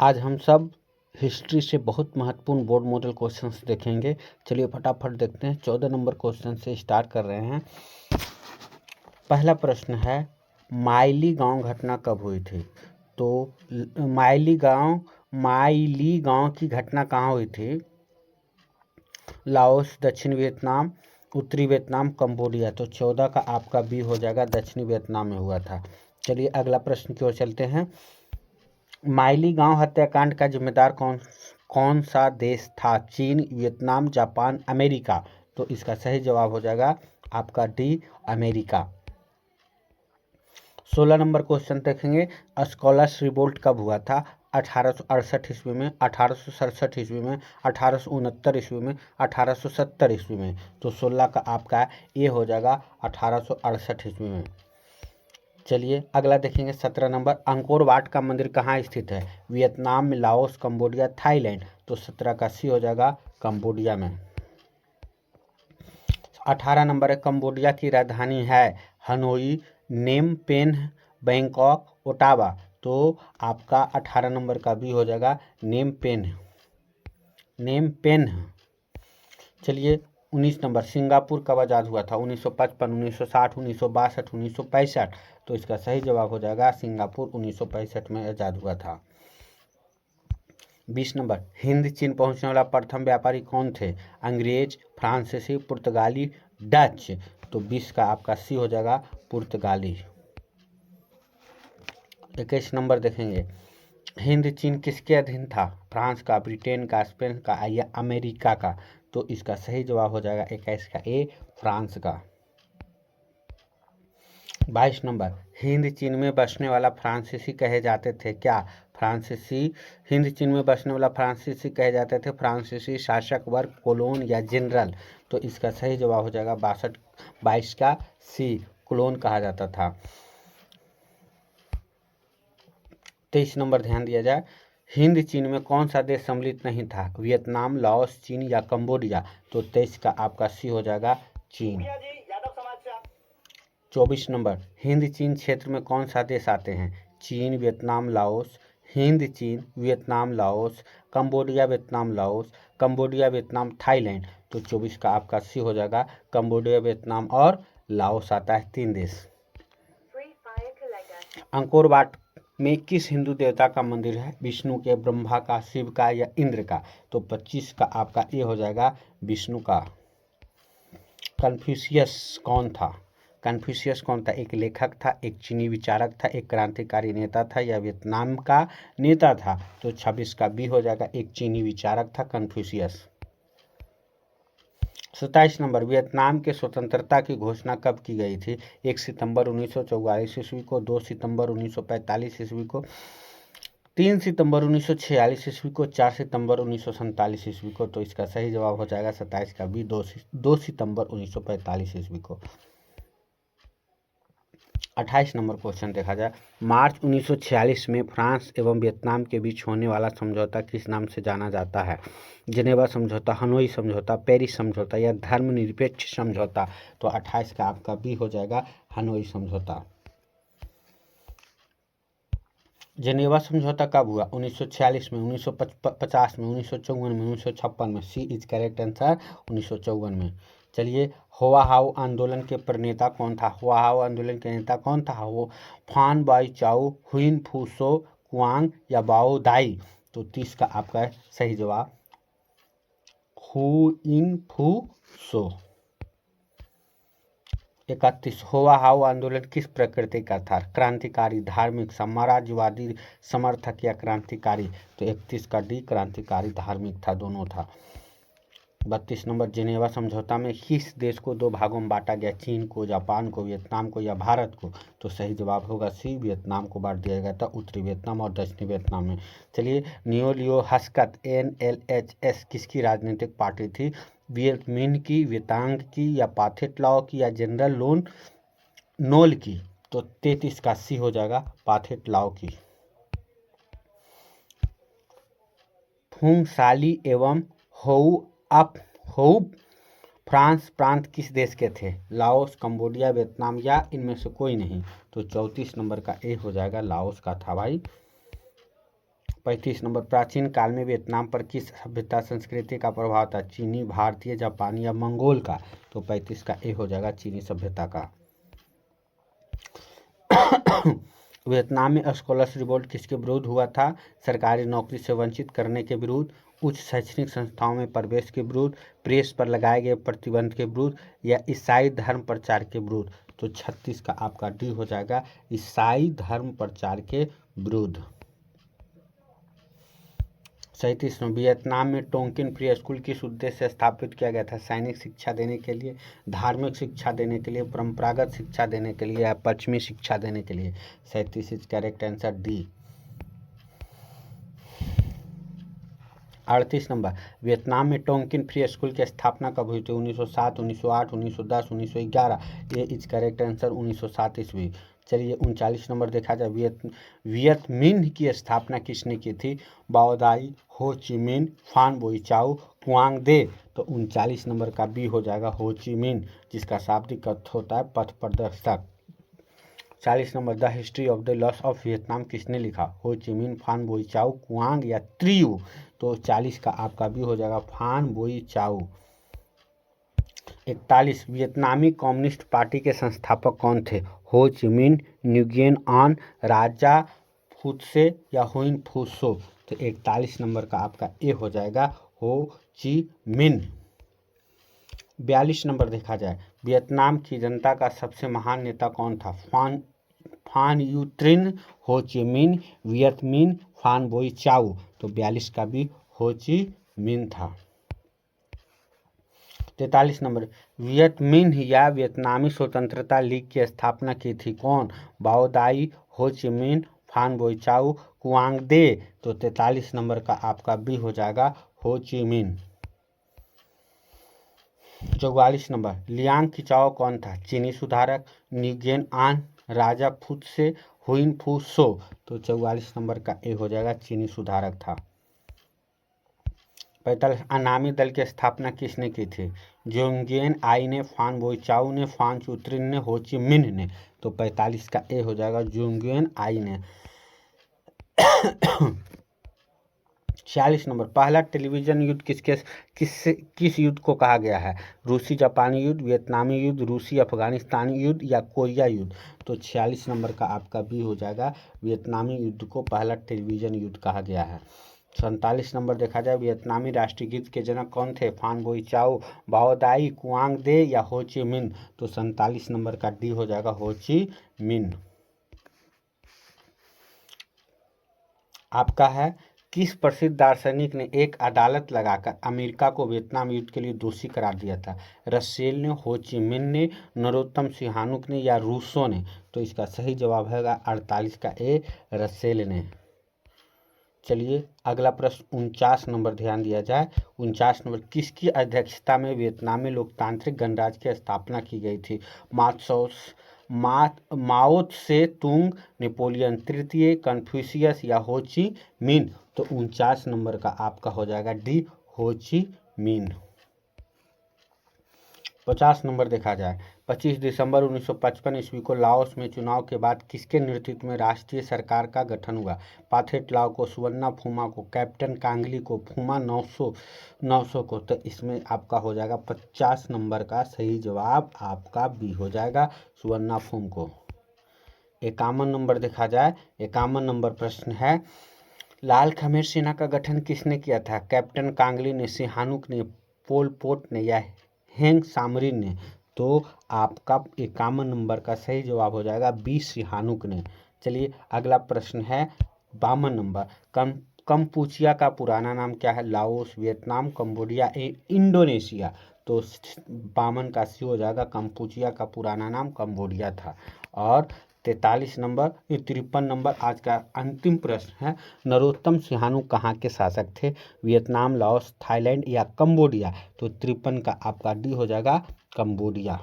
आज हम सब हिस्ट्री से बहुत महत्वपूर्ण बोर्ड मॉडल क्वेश्चंस देखेंगे। चलिए फटाफट देखते हैं। 14 नंबर क्वेश्चन से स्टार्ट कर रहे हैं। पहला प्रश्न है, माइली गांव घटना कब हुई थी? तो माइली गांव की घटना कहाँ हुई थी? लाओस, दक्षिण वियतनाम, उत्तरी वियतनाम, कंबोडिया। तो 14 का आपका बी हो जाएगा, दक्षिणी वियतनाम में हुआ था। चलिए अगला प्रश्न की ओर चलते हैं। माइली गांव हत्याकांड का जिम्मेदार कौन सा देश था? चीन, वियतनाम, जापान, अमेरिका। तो इसका सही जवाब हो जाएगा आपका डी, अमेरिका। 16 नंबर क्वेश्चन देखेंगे। स्कॉलर्स रिवोल्ट कब हुआ था? 1868 ईस्वी में, 1867 ईस्वी में, 1869 ईस्वी में, 1870 ईस्वी में। तो 16 का आपका ये हो जाएगा 1868 ईस्वी में। चलिए अगला देखेंगे। 17 नंबर, अंकोर वाट का मंदिर कहाँ स्थित है? वियतनाम में, लाओस, कंबोडिया, थाईलैंड। तो 17 का सी हो जाएगा कंबोडिया में। 18 नंबर है, कंबोडिया की राजधानी है Hanoi, Phnom Penh, Bangkok, Ottawa. तो आपका 18 नंबर का भी हो जाएगा नेम पेन। चलिए 19 नंबर, सिंगापुर कब आज़ाद हुआ था? 1955, 1960, 1962, 1965। तो इसका सही जवाब हो जाएगा सिंगापुर 1965 में आज़ाद हुआ था। 20 नंबर, हिंद चीन पहुंचने वाला प्रथम व्यापारी कौन थे? अंग्रेज, फ्रांसीसी, पुर्तगाली, डच। तो 20 का आपका सी हो जाएगा पुर्तगाली। 21 नंबर देखेंगे। हिंद चीन किसके अधीन था? फ्रांस का, ब्रिटेन का, स्पेन का या अमेरिका का। तो इसका सही जवाब हो जाएगा 21 का ए, फ्रांस का। 22 नंबर, हिंद चीन में बसने वाला फ्रांसीसी कहे जाते थे क्या? हिंद चीन में बसने वाला फ्रांसीसी कहे जाते थे फ्रांसीसी शासक वर्ग, कोलोन या जनरल। तो इसका सही जवाब हो जाएगा 22 का सी, कोलोन कहा जाता था। 23 नंबर ध्यान दिया जाए। हिंद चीन में कौन सा देश सम्मिलित नहीं था? वियतनाम, लाओस, चीन या कंबोडिया। तो 23 का आपका सी हो जाएगा चीन। 24 नंबर, हिंद चीन क्षेत्र में कौन सा देश आते हैं? चीन, वियतनाम, लाओस। हिंद चीन, Vietnam, Laos, Cambodia, Vietnam, Laos, Cambodia, Vietnam, Thailand. तो 24 का आपका सी हो जाएगा कंबोडिया, वियतनाम और लाओस आता है, 3 देश। अंकोर वाट में किस हिंदू देवता का मंदिर है? विष्णु के, ब्रह्मा का, शिव का या इंद्र का। तो 25 का आपका ये हो जाएगा विष्णु का। कन्फ्यूशियस कौन था? एक लेखक था, एक चीनी विचारक था, एक क्रांतिकारी नेता था या वियतनाम का नेता था। तो 26 का बी हो जाएगा, एक चीनी विचारक था कन्फ्यूशियस। 27 नंबर, वियतनाम के स्वतंत्रता की घोषणा कब की गई थी? 1 सितंबर 1944 ईस्वी को, 2 सितंबर 1945 ईस्वी को, 3 सितंबर 1946 ईस्वी को, 4 सितंबर 1947 ईस्वी को। तो इसका सही जवाब हो जाएगा 27 का भी 2 सितंबर 1945 ईस्वी को। 28 नंबर क्वेश्चन देखा जाए। मार्च 1946 में फ्रांस एवं वियतनाम के बीच होने वाला समझौता किस नाम से जाना जाता है? जिनेवा समझौता, हनोई समझौता, पेरिस समझौता या धर्मनिरपेक्ष समझौता। तो 28 का आपका बी हो जाएगा हनोई समझौता। जिनेवा समझौता कब हुआ? 1946 में, 1950 में, 1954 में, 1956 में। सी इज करेक्ट आंसर, 1954 में। चलिए, होआहाउ आंदोलन के प्रणेता कौन था? होआहाउ आंदोलन के नेता कौन था? वो फान बाई चाउ, हुइन फू सो, कुआंग या बाओ दाई। तो 30 का आपका सही जवाब हुइन फू सो। 31, होआहाउ आंदोलन किस प्रकृति का था? क्रांतिकारी, धार्मिक, साम्राज्यवादी, समर्थक या क्रांतिकारी। तो 31 का डी, क्रांतिकारी, धार्मिक था, दोनों था। 32 नंबर, जिनेवा समझौता में किस देश को 2 भागों में बांटा गया? चीन को, जापान को, वियतनाम को या भारत को। तो सही जवाब होगा सी, वियतनाम को बांट दिया गया था, उत्तरी वियतनाम और दक्षिणी वियतनाम में। चलिए, नियोलियो हस्कत NLHS किसकी राजनीतिक पार्टी थी? वियत मिन्ह की, वियतांग की या पाथेट लाओ की या जनरल नोल की। तो 33 का सी हो जाएगा पाथेट लाओ की। फुंगसाली एवं होउ फ्रांस प्रांत किस देश के थे? लाओस, कंबोडिया, वियतनाम या इनमें से कोई नहीं। तो 34 नंबर का ए हो जाएगा लाओस का था भाई। 35 नंबर, प्राचीन काल में वियतनाम पर किस सभ्यता संस्कृति का प्रभाव था? चीनी, भारतीय, जापानी या मंगोल का? तो 35 का ए हो जाएगा चीनी सभ्यता का। वियतनाम में स्कॉलर्स रिवोल्ट किसके विरुद्ध हुआ था? सरकारी नौकरी से वंचित करने के विरुद्ध, उच्च शैक्षणिक संस्थाओं में प्रवेश के विरुद्ध, प्रेस पर लगाए गए प्रतिबंध के विरुद्ध या ईसाई धर्म प्रचार के विरुद्ध? तो 36 का आपका डी हो जाएगा ईसाई धर्म प्रचार के विरुद्ध। 37 में, वियतनाम में टोंकिन प्री स्कूल किस उद्देश्य से स्थापित किया गया था? सैनिक शिक्षा देने के लिए, धार्मिक शिक्षा देने के लिए, परंपरागत शिक्षा देने के लिए या पश्चिमी शिक्षा देने के लिए? 37 is correct answer D. 38 number, Vietnam में टोंकिन फ्री स्कूल की स्थापना कब हुई थी? 1907, 1908, 1910, 1911? ये इज करेक्ट आंसर 1907 ईस्वी। चलिए 39 नंबर देखा जाए, वियत मिन्ह की स्थापना किसने की थी? बाओदाई, हो ची मिन्ह, फान बोई चाओ, कुआंग दे? तो 39 नंबर का बी हो जाएगा हो ची मिन्ह, जिसका शाब्दिक अर्थ होता है पथ प्रदर्शक। 40 number, the history of the loss of Vietnam किसने लिखा? हो ची मिन्ह, फान बोई चाओ, कुआंग या त्रियू? तो 40 का आपका भी हो जाएगा फान बोई चाओ। 41, वियतनामी कम्युनिस्ट पार्टी के संस्थापक कौन थे? हो ची मिन्ह, न्युगेन आन, राजा फुत्से या हुइन फुसो? तो 41 नंबर का आपका ए हो जाएगा हो ची मिन्ह। 42 नंबर देखा जाए, वियतनाम की जनता का सबसे महान नेता कौन था? फान यू ट्रिन, हो ची मिन्ह, वियत मिन्ह, फान बोई चाओ? तो 42 का भी हो ची मिन्ह था। 43 नंबर, वियत मिन्ह या वियतनामी स्वतंत्रता लीग की स्थापना की थी कौन? बाओदाई, हो ची मिन्ह, फान बोई चाओ, कुआंग दे? तो 43 नंबर का आपका बी हो जाएगा हो ची मिन्ह। 44 नंबर, लियांग किचाओ कौन था? चीनी सुधारक, न्युगेन आन, राजा फुत्से, हुइन फुसो? तो 44 नंबर का ए हो जाएगा चीनी सुधारक था। 45, अनामी दल की स्थापना किसने की थी? जोंगेन आई ने, फान बोई चाओ ने, फान चुत्रिन ने, हो ची मिन्ह ने? तो 45 का ए हो जाएगा जोंगेन आई ने। 46 नंबर, पहला टेलीविजन युद्ध किस युद्ध को कहा गया है? रूसी जापानी युद्ध, वियतनामी युद्ध, रूसी अफगानिस्तानी युद्ध या कोरिया युद्ध? तो 46 नंबर का आपका भी हो जाएगा वियतनामी युद्ध को पहला टेलीविजन युद्ध कहा गया है। 47 नंबर देखा जाए, वियतनामी राष्ट्रीय गीत के जनक कौन थे? फान बोई चाओ, बाओदाई, कुआंग दे या हो ची मिन्ह? तो 47 नंबर का डी हो जाएगा हो ची मिन्ह। आपका है, किस प्रसिद्ध दार्शनिक ने एक अदालत लगाकर अमेरिका को वियतनाम युद्ध के लिए दोषी करार दिया था? रसेल ने, हो ची मिन्ह ने, नरोत्तम सिहानुक ने या रूसो ने? तो इसका सही जवाब है 48 का ए, रसेल ने। चलिए अगला प्रश्न 49 नंबर ध्यान दिया जाए। 49 नंबर, किसकी अध्यक्षता में वियतनाम में लोकतांत्रिक गणराज्य की स्थापना की गई थी? माओ त्से तुंग, नेपोलियन तृतीय, कन्फ्यूशियस या हो ची मिन्ह? तो 49 नंबर का आपका हो जाएगा डी, हो ची मिन्ह। 50 नंबर देखा जाए, 25 दिसंबर 1955 ईस्वी को लाओस में चुनाव के बाद किसके नेतृत्व में राष्ट्रीय सरकार का गठन हुआ? पाथेट लाओ को, सुवर्ना फुमा को, कैप्टन कांगली को, फुमा 900 को? तो इसमें आपका हो जाएगा 50 नंबर का सही जवाब आपका बी हो जाएगा सुवर्ना फुम को। 51 नंबर देखा जाए, 51 नंबर प्रश्न है, लाल खमेर सेना का गठन किसने किया था? कैप्टन कांगली ने, सिहानुक ने, पोल पोट ने या हेंग सामरिन ने? तो आपका 51 नंबर का सही जवाब हो जाएगा बी, सिहानुक ने। चलिए अगला प्रश्न है 52 नंबर, कंपूचिया का पुराना नाम क्या है? Laos, Vietnam, Cambodia, Indonesia? तो 52 का सी हो जाएगा कंपूचिया का पुराना नाम कंबोडिया था। और 53 नंबर, 53 नंबर आज का अंतिम प्रश्न है, नरोत्तम सिहानुक कहाँ के शासक थे? वियतनाम, लाओस, थाईलैंड या कंबोडिया? तो 53 का आपका डी हो जाएगा कंबोडिया।